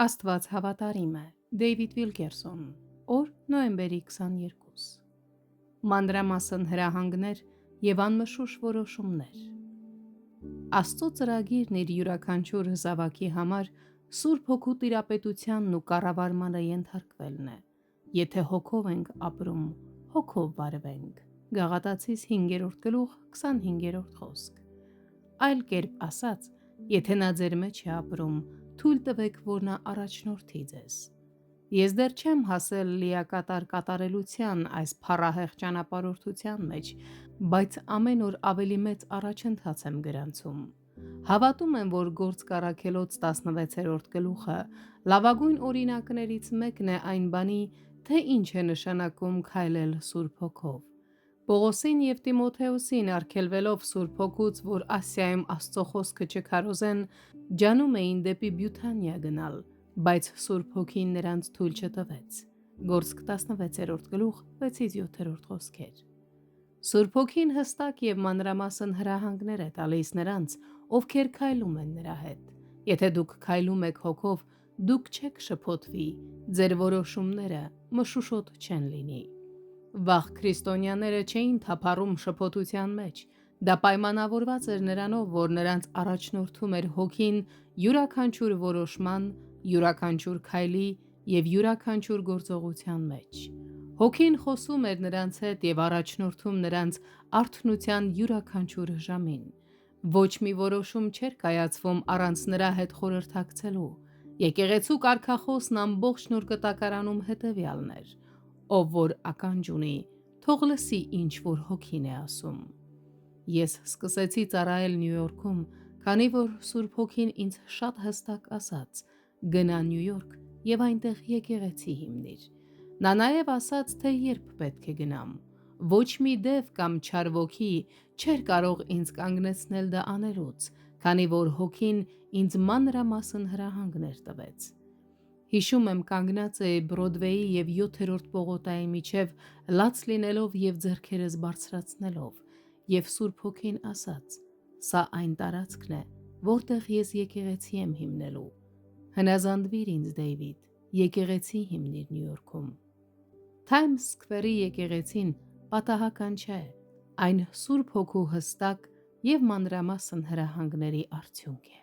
Աստված հավատարիմ է։ Դեյվիդ Վիլկերսոն, օր նոյեմբերի 22։ Մանրամասն հրահանգներ եւ անմշուշ որոշումներ։ Աստծո ծրագիրն իր յուրաքանչյուր զավակի համար Սուրբ Հոգու տիրապետությանն ու կառավարմանը ենթարկվելն է։ Եթե հոգով ենք ապրում, հոգով վարվենք։ Գաղատացիս 5-րդ գլուխ 25-րդ խոսք։ Այլ կերպ ասած, եթե նա ձեր մեջ է ապրում, թույլ տվեք, որ նա առաջնորդի ձեզ։ Ես դեռ չեմ հասել լիակատար կատարելության այս փառահեղ ճանապարհորդության մեջ, բայց ամեն օր ավելի մեծ առաջընթաց եմ գրանցում։ Հավատում եմ, որ Գործք առաքելոց 16-րդ գլուխը լավագույն օրինակներից մեկն է այն բանի, թե ինչ է նշանակում քայլել Սուրբ Հոգով։ Պողոսին և Տիմոթեոսին արգելվելով Սուրբ Հոգուց, որ Ասիայում Աստծո խոսքը չքարոզեն, ջանում էին դեպի Բյութանիա գնալ, բայց Սուրբ Հոգին նրանց թույլ չտվեց։ Գործք 16-րդ գլուխ 6-7 խոսքեր։ Սուրբ Հոգին հստակ և մանրամասն հրահանգներ է տալիս նրանց, ովքեր քայլում են նրա հետ։ Եթե դուք քայլում եք Հոգով, դուք չեք շփոթվի, ձեր որոշումները մշուշոտ չեն լինի։ Վաղ քրիստոնյաները չէին թափառում շփոթության մեջ։ Դա պայմանավորված էր նրանով, որ նրանց առաջնորդում էր Հոգին յուրաքանչյուր որոշման, յուրաքանչյուր քայլի և յուրաքանչյուր գործողության մեջ։ Հոգին խոսում էր նրանց հետ և առաջնորդում նրանց արթնության յուրաքանչյուր ժամին։ Ոչ մի որոշում չէր կայացվում առանց նրա հետ խորհրդակցելու։ Եկեղեցու կարգախոսն ամբողջ նոր կտակարանում հետևյալն էր. ով որ ականջ ունի, թող լսի ինչ որ Հոգին է ասում։ Ես սկսեցի ծառայել Նյու Յորքում, քանի որ Սուրբ Հոգին ինձ շատ հստակ ասաց. գնա Նյու Յորք և այնտեղ եկեղեցի հիմնիր։ Նա նաև ասաց, թե երբ պետք է գնամ։ Ոչ մի դև կամ չար ոգի չէր կարող ինձ կանգնեցնել դա անելուց, քանի որ Հոգին ինձ մանրամասն հրահանգներ տվեց։ Հիշում եմ, կանգնած էի Բրոդվեյի և 7-րդ պողոտայի միջև լաց լինելով և ձեռքերս բարձրացնելով, և Սուրբ Հոգին ասաց. սա այն տարածքն է, որտեղ ես եկեղեցի եմ հիմնելու։ Հնազանդվիր ինձ, Դեյվիդ, եկեղեցի հիմնիր Նյու Յորքում։ Թայմս Սքվերի եկեղեցին պատահական չէ, այն Սուրբ Հոգու հստակ և մանրամասն հրահանգների արդյունք է։